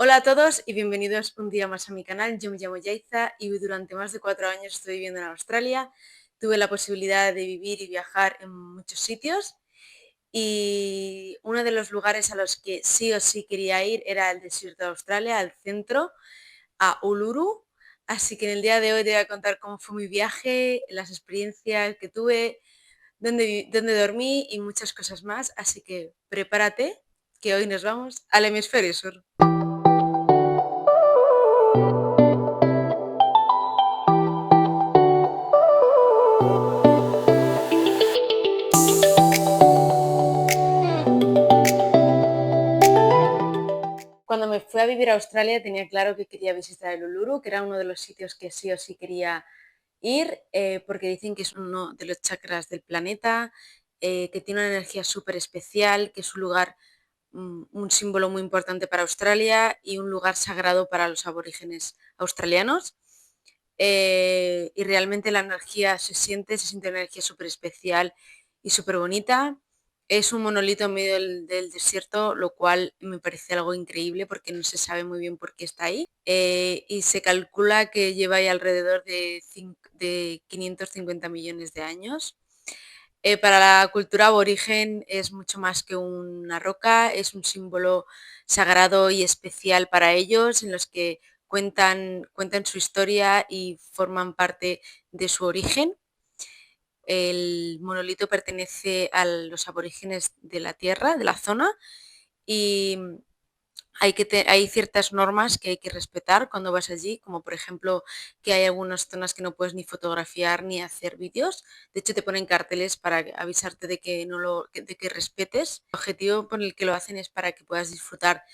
Hola a todos y bienvenidos un día más a mi canal. Yo me llamo Yaiza y durante más de 4 años estoy viviendo en Australia. Tuve la posibilidad de vivir y viajar en muchos sitios y uno de los lugares a los que sí o sí quería ir era el desierto de Australia, al centro, a Uluru. Así que en el día de hoy te voy a contar cómo fue mi viaje, las experiencias que tuve, dónde dormí y muchas cosas más. Así que prepárate, que hoy nos vamos al hemisferio sur. Cuando me fui a vivir a Australia tenía claro que quería visitar el Uluru, que era uno de los sitios que sí o sí quería ir, porque dicen que es uno de los chakras del planeta, que tiene una energía súper especial, que es un lugar, un símbolo muy importante para Australia y un lugar sagrado para los aborígenes australianos. Y realmente la energía se siente una energía súper especial y súper bonita. Es un monolito en medio del desierto, lo cual me parece algo increíble porque no se sabe muy bien por qué está ahí. Y se calcula que lleva ahí alrededor de 550 millones de años. Para la cultura aborigen es mucho más que una roca, es un símbolo sagrado y especial para ellos, en los que cuentan su historia y forman parte de su origen. El monolito pertenece a los aborígenes de la tierra, de la zona, y hay ciertas normas que hay que respetar cuando vas allí, como por ejemplo que hay algunas zonas que no puedes ni fotografiar ni hacer vídeos. De hecho, te ponen carteles para avisarte de que de que respetes. El objetivo por el que lo hacen es para que puedas disfrutar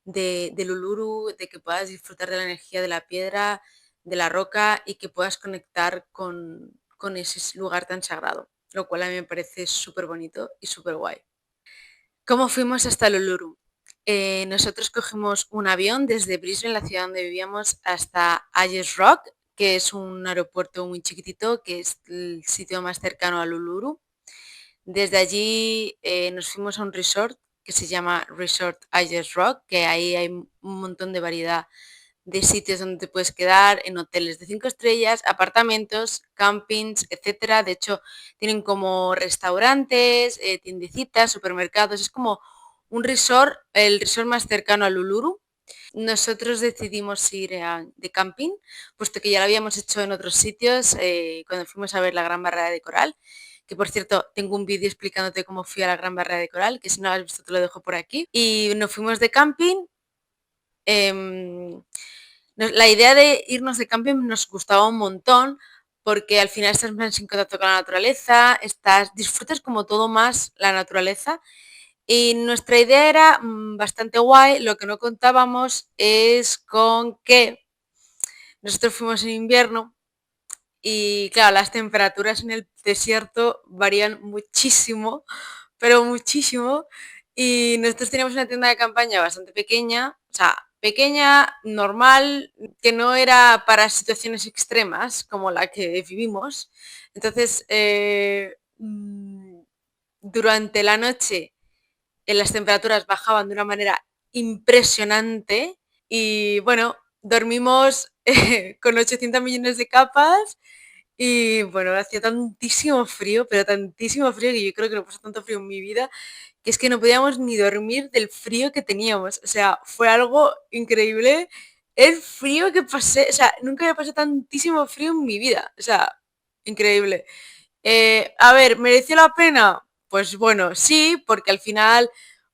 del Uluru, de que puedas disfrutar de la energía de la piedra, de la roca y que puedas conectar con ese lugar tan sagrado, lo cual a mí me parece súper bonito y súper guay. ¿Cómo fuimos hasta el Uluru? Nosotros cogimos un avión desde Brisbane, la ciudad donde vivíamos, hasta Ayers Rock, que es un aeropuerto muy chiquitito, que es el sitio más cercano al Uluru. Desde allí nos fuimos a un resort que se llama Resort Ayers Rock, que ahí hay un montón de variedad de sitios donde te puedes quedar, en hoteles de 5 estrellas, apartamentos, campings, etcétera. De hecho, tienen como restaurantes, tiendecitas, supermercados. Es como un resort, el resort más cercano al Uluru. Nosotros decidimos ir de camping, puesto que ya lo habíamos hecho en otros sitios, cuando fuimos a ver la Gran Barrera de Coral, que por cierto tengo un vídeo explicándote cómo fui a la Gran Barrera de Coral, que si no lo has visto te lo dejo por aquí. Y nos fuimos de camping. em, la idea de irnos de camping nos gustaba un montón porque al final estás más en contacto con la naturaleza, disfrutas como todo más la naturaleza y nuestra idea era bastante guay. Lo que no contábamos es con que nosotros fuimos en invierno y claro, las temperaturas en el desierto varían muchísimo, pero muchísimo. Y nosotros teníamos una tienda de campaña bastante pequeña, o sea, pequeña, normal, que no era para situaciones extremas como la que vivimos. Entonces, durante la noche las temperaturas bajaban de una manera impresionante y bueno, dormimos con 800 millones de capas y bueno, hacía tantísimo frío, pero tantísimo frío que yo creo que no pasó tanto frío en mi vida, que es que no podíamos ni dormir del frío que teníamos. O sea, fue algo increíble el frío que pasé. O sea, nunca había pasado tantísimo frío en mi vida. O sea, increíble. A ver, ¿mereció la pena? Pues bueno, sí, porque al final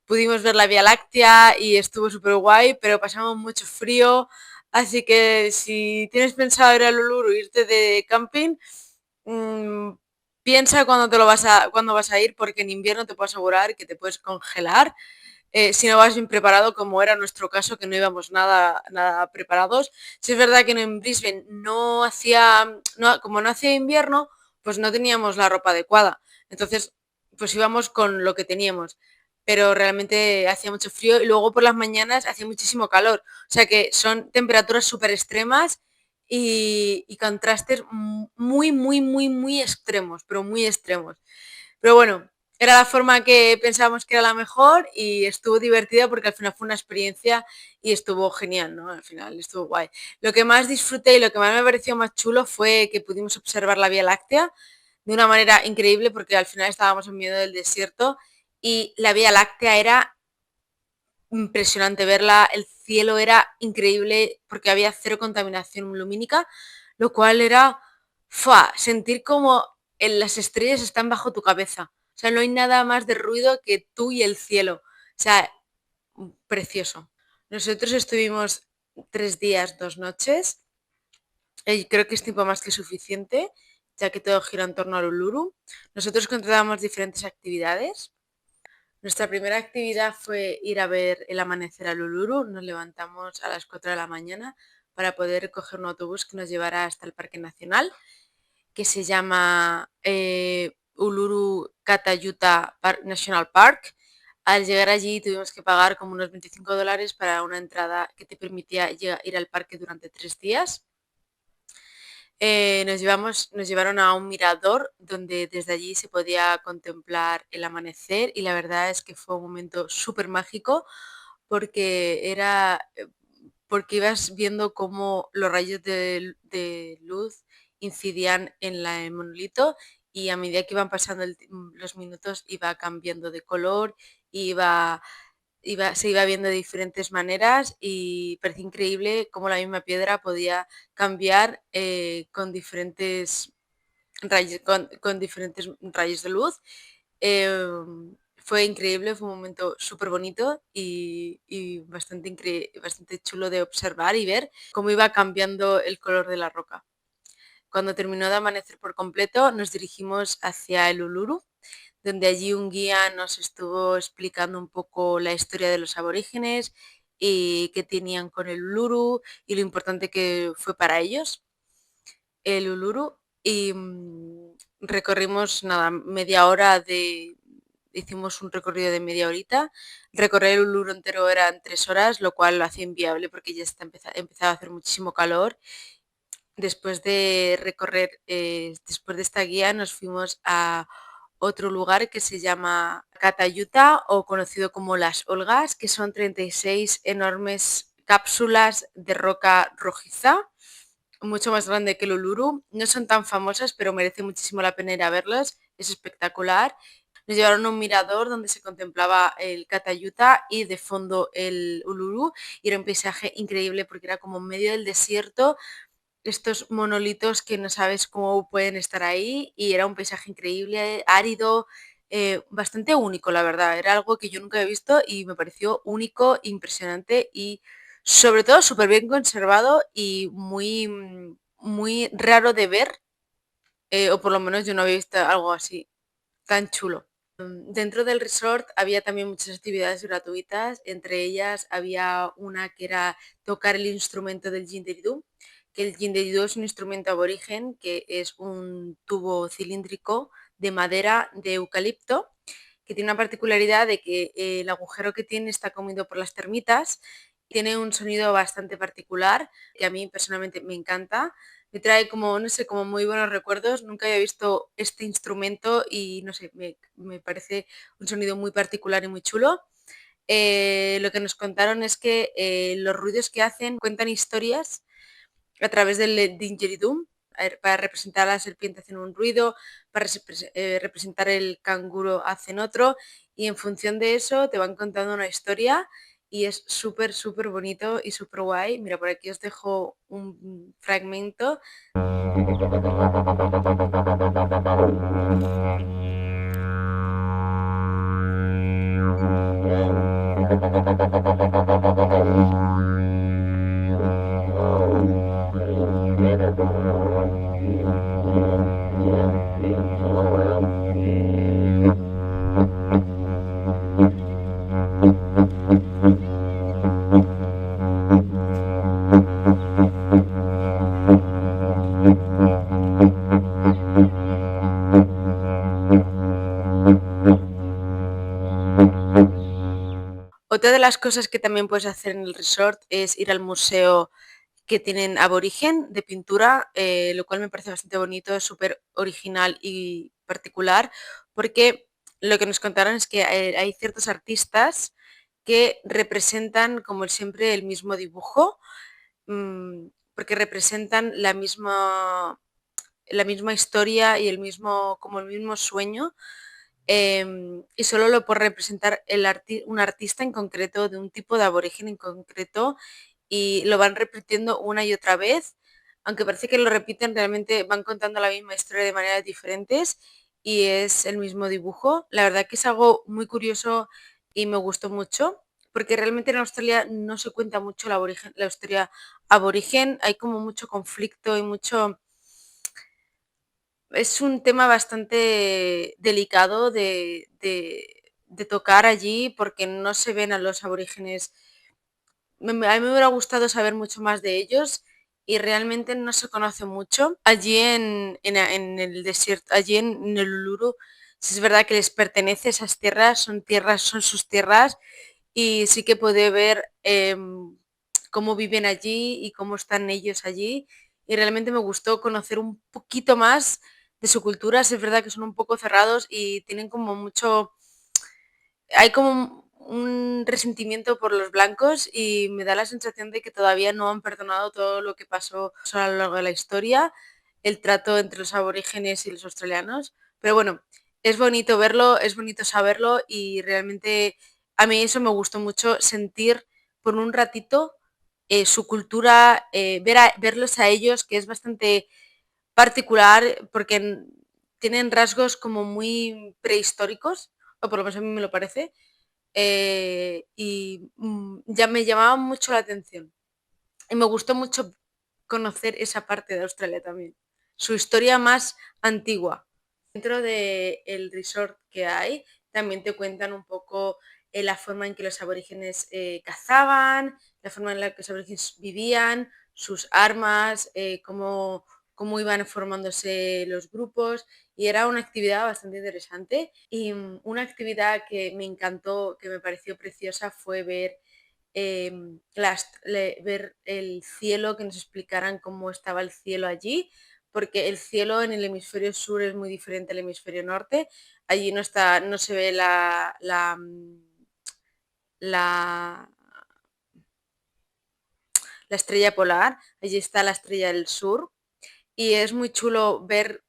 pudimos ver la Vía Láctea y estuvo súper guay, pero pasamos mucho frío. Así que si tienes pensado ir al Uluru, irte de camping, mm, piensa cuándo vas a ir, porque en invierno te puedo asegurar que te puedes congelar. Si no vas bien preparado, como era nuestro caso, que no íbamos nada preparados. Si es verdad que en Brisbane como no hacía invierno, pues no teníamos la ropa adecuada. Entonces, pues íbamos con lo que teníamos. Pero realmente hacía mucho frío y luego por las mañanas hacía muchísimo calor. O sea que son temperaturas súper extremas y contrastes muy, muy, muy, muy extremos, pero muy extremos. Pero bueno, era la forma que pensábamos que era la mejor y estuvo divertida porque al final fue una experiencia y estuvo genial, ¿no? Al final estuvo guay. Lo que más disfruté y lo que más me pareció más chulo fue que pudimos observar la Vía Láctea de una manera increíble porque al final estábamos en medio del desierto y la Vía Láctea era impresionante verla, el cielo era increíble porque había cero contaminación lumínica, lo cual era sentir como las estrellas están bajo tu cabeza. O sea, no hay nada más de ruido que tú y el cielo. O sea, precioso. Nosotros estuvimos 3 días, 2 noches. Y creo que es tiempo más que suficiente, ya que todo gira en torno al Uluru. Nosotros contratamos diferentes actividades. Nuestra primera actividad fue ir a ver el amanecer al Uluru. Nos levantamos a las 4 de la mañana para poder coger un autobús que nos llevara hasta el Parque Nacional, que se llama Uluru Katayuta National Park. Al llegar allí tuvimos que pagar como unos $25 para una entrada que te permitía ir al parque durante 3 días. Nos llevaron a un mirador donde desde allí se podía contemplar el amanecer y la verdad es que fue un momento súper mágico porque porque ibas viendo cómo los rayos de luz incidían en el monolito y a medida que iban pasando los minutos iba cambiando de color, iba se iba viendo de diferentes maneras y parecía increíble cómo la misma piedra podía cambiar con diferentes rayos de luz. Fue increíble, fue un momento súper bonito y bastante chulo de observar y ver cómo iba cambiando el color de la roca. Cuando terminó de amanecer por completo, nos dirigimos hacia el Uluru, donde allí un guía nos estuvo explicando un poco la historia de los aborígenes y qué tenían con el Uluru y lo importante que fue para ellos el Uluru. Y recorrimos nada, hicimos un recorrido de media horita. Recorrer el Uluru entero eran 3 horas, lo cual lo hacía inviable porque ya empezaba a hacer muchísimo calor. Después de esta guía nos fuimos a otro lugar que se llama Katayuta o conocido como Las Olgas, que son 36 enormes cápsulas de roca rojiza, mucho más grande que el Uluru. No son tan famosas, pero merece muchísimo la pena ir a verlas. Es espectacular. Nos llevaron a un mirador donde se contemplaba el Katayuta y de fondo el Uluru. Y era un paisaje increíble porque era como en medio del desierto, estos monolitos que no sabes cómo pueden estar ahí y era un paisaje increíble, árido, bastante único, la verdad. Era algo que yo nunca había visto y me pareció único, impresionante y sobre todo súper bien conservado y muy raro de ver, o por lo menos yo no había visto algo así tan chulo. Dentro del resort había también muchas actividades gratuitas, entre ellas había una que era tocar el instrumento del didgeridoo, que el didgeridoo es un instrumento aborigen que es un tubo cilíndrico de madera de eucalipto, que tiene una particularidad de que el agujero que tiene está comido por las termitas, tiene un sonido bastante particular que a mí personalmente me encanta, me trae como, no sé, como muy buenos recuerdos. Nunca había visto este instrumento y no sé, me parece un sonido muy particular y muy chulo. Lo que nos contaron es que los ruidos que hacen cuentan historias a través del didgeridoo. Para representar a la serpiente hacen un ruido, para representar el canguro hacen otro y en función de eso te van contando una historia y es súper, súper bonito y súper guay. Mira, por aquí os dejo un fragmento. Otra de las cosas que también puedes hacer en el resort es ir al museo que tienen aborigen de pintura, lo cual me parece bastante bonito, es súper original y particular, porque lo que nos contaron es que hay ciertos artistas que representan, como siempre, el mismo dibujo, porque representan la misma historia y como el mismo sueño, y solo lo puede representar un artista en concreto, de un tipo de aborigen en concreto, y lo van repitiendo una y otra vez, aunque parece que lo repiten, realmente van contando la misma historia de maneras diferentes y es el mismo dibujo. La verdad que es algo muy curioso y me gustó mucho, porque realmente en Australia no se cuenta mucho la historia aborigen, hay como mucho conflicto y mucho. Es un tema bastante delicado de tocar allí porque no se ven a los aborígenes. A mí me hubiera gustado saber mucho más de ellos y realmente no se conoce mucho. Allí en el desierto, allí en el Uluru, sí es verdad que les pertenece esas tierras, son sus tierras y sí que puede ver cómo viven allí y cómo están ellos allí. Y realmente me gustó conocer un poquito más de su cultura. Sí es verdad que son un poco cerrados y tienen como mucho, hay como un resentimiento por los blancos y me da la sensación de que todavía no han perdonado todo lo que pasó a lo largo de la historia, el trato entre los aborígenes y los australianos. Pero bueno, es bonito verlo, es bonito saberlo y realmente a mí eso me gustó mucho, sentir por un ratito su cultura, verlos a ellos, que es bastante particular porque tienen rasgos como muy prehistóricos, o por lo menos a mí me lo parece, y ya me llamaba mucho la atención. Y me gustó mucho conocer esa parte de Australia también, su historia más antigua. Dentro del resort que hay, también te cuentan un poco la forma en que los aborígenes cazaban, la forma en la que los aborígenes vivían, sus armas, cómo iban formándose los grupos y era una actividad bastante interesante. Y una actividad que me encantó, que me pareció preciosa, fue ver el cielo, que nos explicaran cómo estaba el cielo allí, porque el cielo en el hemisferio sur es muy diferente al hemisferio norte. Allí no se ve la, la estrella polar, allí está la estrella del sur y es muy chulo ver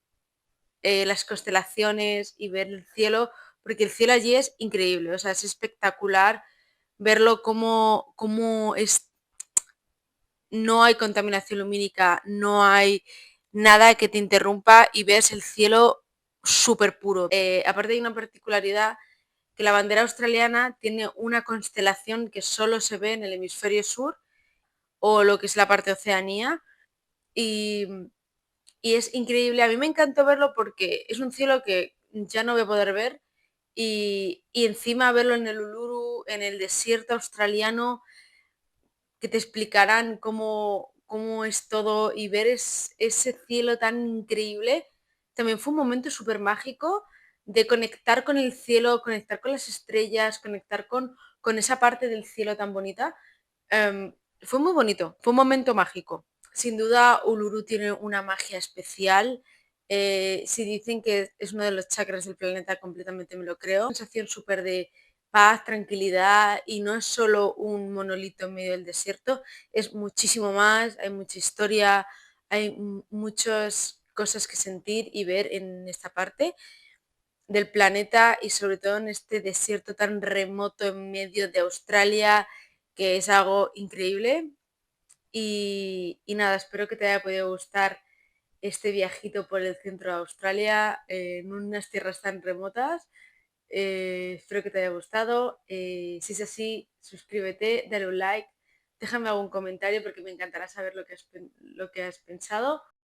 las constelaciones y ver el cielo, porque el cielo allí es increíble, o sea, es espectacular verlo como es, no hay contaminación lumínica, no hay nada que te interrumpa y ves el cielo súper puro. Aparte hay una particularidad que la bandera australiana tiene una constelación que solo se ve en el hemisferio sur o lo que es la parte Oceanía y, y es increíble. A mí me encantó verlo porque es un cielo que ya no voy a poder ver y encima verlo en el Uluru, en el desierto australiano, que te explicarán cómo es todo y ver ese cielo tan increíble. También fue un momento súper mágico de conectar con el cielo, conectar con las estrellas, conectar con esa parte del cielo tan bonita. Fue muy bonito, fue un momento mágico. Sin duda, Uluru tiene una magia especial. Si dicen que es uno de los chakras del planeta, completamente me lo creo. Una sensación súper de paz, tranquilidad y no es solo un monolito en medio del desierto, es muchísimo más, hay mucha historia, hay muchas cosas que sentir y ver en esta parte del planeta y sobre todo en este desierto tan remoto en medio de Australia, que es algo increíble. Y nada, espero que te haya podido gustar este viajito por el centro de Australia en unas tierras tan remotas. Espero que te haya gustado. Si es así, suscríbete, dale un like, déjame algún comentario porque me encantará saber lo que has pensado.